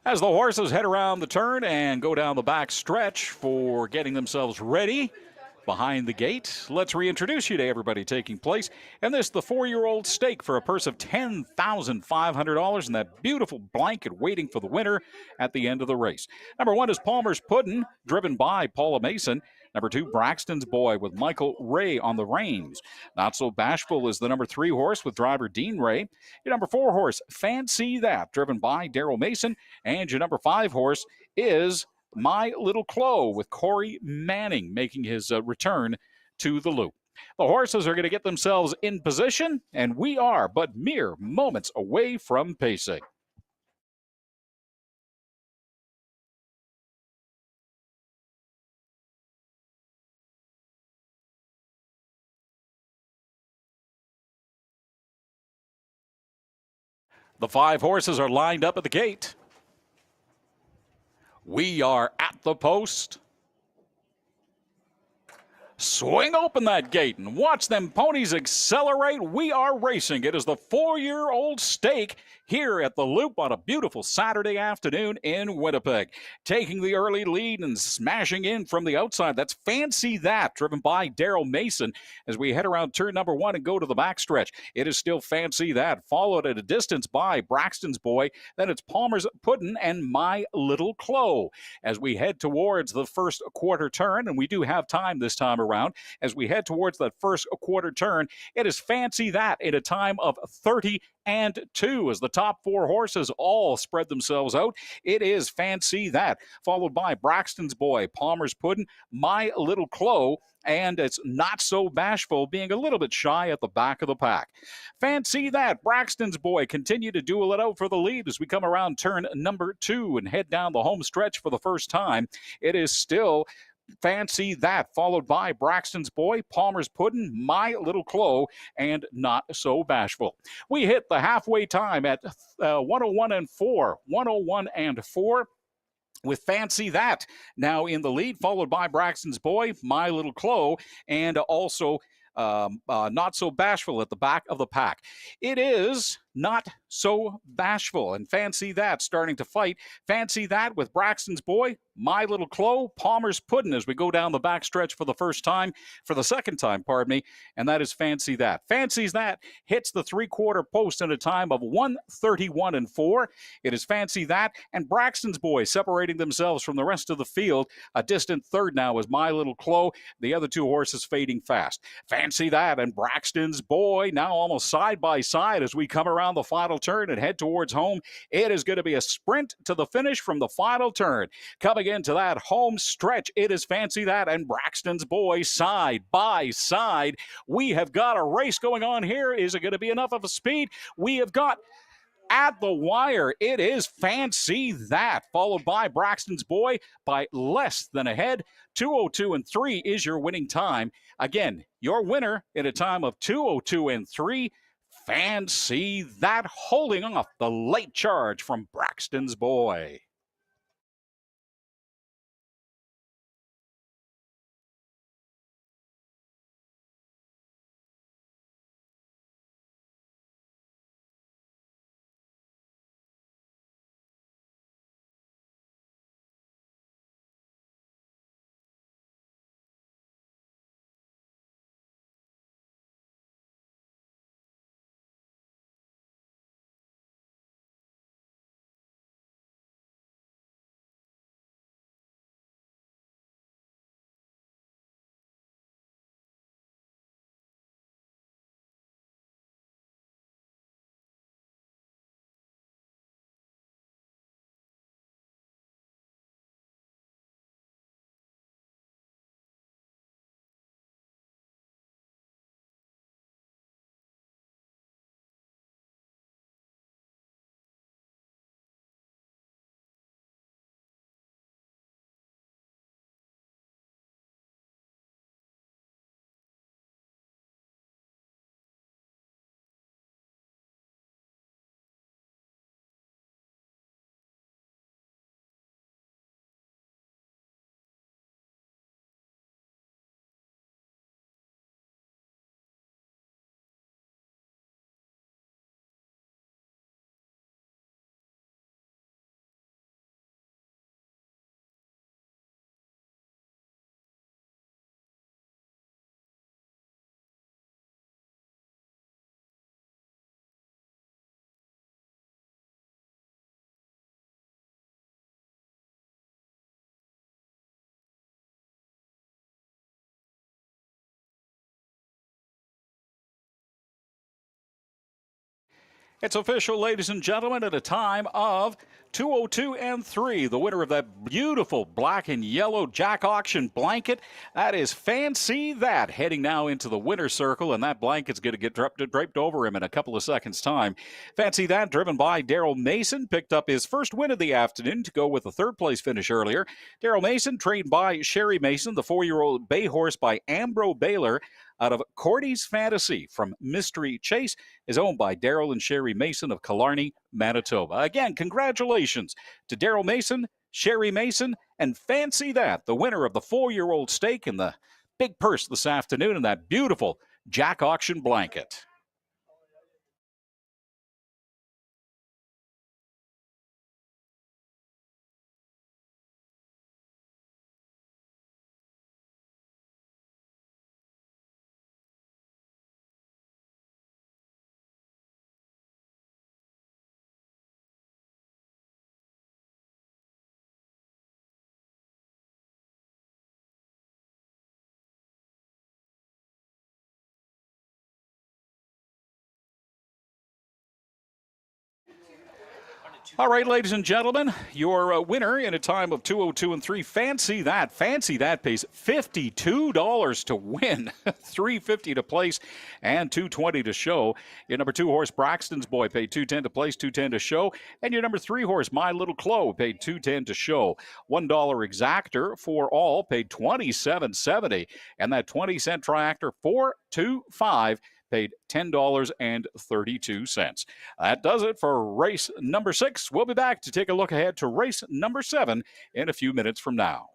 As the horses head around the turn and go down the back stretch for getting themselves ready behind the gate, let's reintroduce you to everybody taking place. And this, the 4-year-old stake for a purse of $10,500 and that beautiful blanket waiting for the winner at the end of the race. Number 1 is Palmer's Puddin', driven by Paula Mason. Number 2, Braxton's Boy with Michael Ray on the reins. Not So Bashful is the number 3 horse with driver Dean Ray. Your number 4 horse, Fancy That, driven by Daryl Mason. And your number 5 horse is My Little Chloe with Corey Manning making his return to the loop. The horses are going to get themselves in position, and we are but mere moments away from pacing. The 5 horses are lined up at the gate. We are at the post. Swing open that gate and watch them ponies accelerate. We are racing. It is the 4-year-old stake here at the Loop on a beautiful Saturday afternoon in Winnipeg. Taking the early lead and smashing in from the outside. That's Fancy That, driven by Daryl Mason as we head around turn number 1 and go to the backstretch. It is still Fancy That, followed at a distance by Braxton's Boy. Then it's Palmer's Puddin' and My Little Chloe as we head towards the first quarter turn, and we do have time this time around. As we head towards that first quarter turn, it is Fancy That in a time of 30 and 2 as the top 4 horses all spread themselves out. It is Fancy That, followed by Braxton's Boy, Palmer's Puddin', My Little Chloe, and it's Not So Bashful being a little bit shy at the back of the pack. Fancy That, Braxton's Boy continue to duel it out for the lead as we come around turn number 2 and head down the home stretch for the first time. It is still Fancy That, followed by Braxton's Boy, Palmer's Puddin', My Little Chloe, and Not So Bashful. We hit the halfway time at 101 and 4. 101 and 4 with Fancy That now in the lead, followed by Braxton's Boy, My Little Chloe, and also Not So Bashful at the back of the pack. It is Not So Bashful and Fancy That starting to fight. Fancy That with Braxton's Boy, My Little Chloe, Palmer's Puddin' as we go down the backstretch for the second time, pardon me, and that is Fancy That. Fancy That hits the 3-quarter post in a time of 1:31 and 4. It is Fancy That and Braxton's Boy separating themselves from the rest of the field. A distant third now is My Little Chloe. The other 2 horses fading fast. Fancy That and Braxton's Boy now almost side by side as we come around the final turn and head towards home. It is going to be a sprint to the finish from the final turn. Coming into that home stretch, it is Fancy That and Braxton's Boy side by side. We have got a race going on here. Is it going to be enough of a speed? We have got at the wire, it is Fancy That, followed by Braxton's Boy by less than a head. 2:02 and 3 is your winning time. Again, your winner in a time of 2:02 and 3. Fancy That, holding off the late charge from Braxton's Boy. It's official, ladies and gentlemen, at a time of 2:02 and 3. The winner of that beautiful black and yellow Jack Auction blanket, that is Fancy That, heading now into the winner's circle, and that blanket's going to get draped over him in a couple of seconds' time. Fancy That, driven by Daryl Mason, picked up his first win of the afternoon to go with a third-place finish earlier. Daryl Mason, trained by Sherry Mason, the 4-year-old bay horse by Ambro Baylor, out of Cordy's Fantasy from Mystery Chase, is owned by Daryl and Sherry Mason of Killarney, Manitoba. Again, congratulations to Daryl Mason, Sherry Mason, and Fancy That, the winner of the 4-year-old stake and the big purse this afternoon and that beautiful Jack Auction blanket. All right, ladies and gentlemen, your winner in a time of 2:02 and 3. Fancy That. Fancy That pays $52 to win, $350 to place, and $220 to show. Your number 2 horse, Braxton's Boy, paid $210 to place, $210 to show, and your number 3 horse, My Little Chloe, paid $210 to show. $1 exactor for all paid $27.70, and that 20-cent triactor 425 paid $10.32. That does it for race number 6. We'll be back to take a look ahead to race number 7 in a few minutes from now.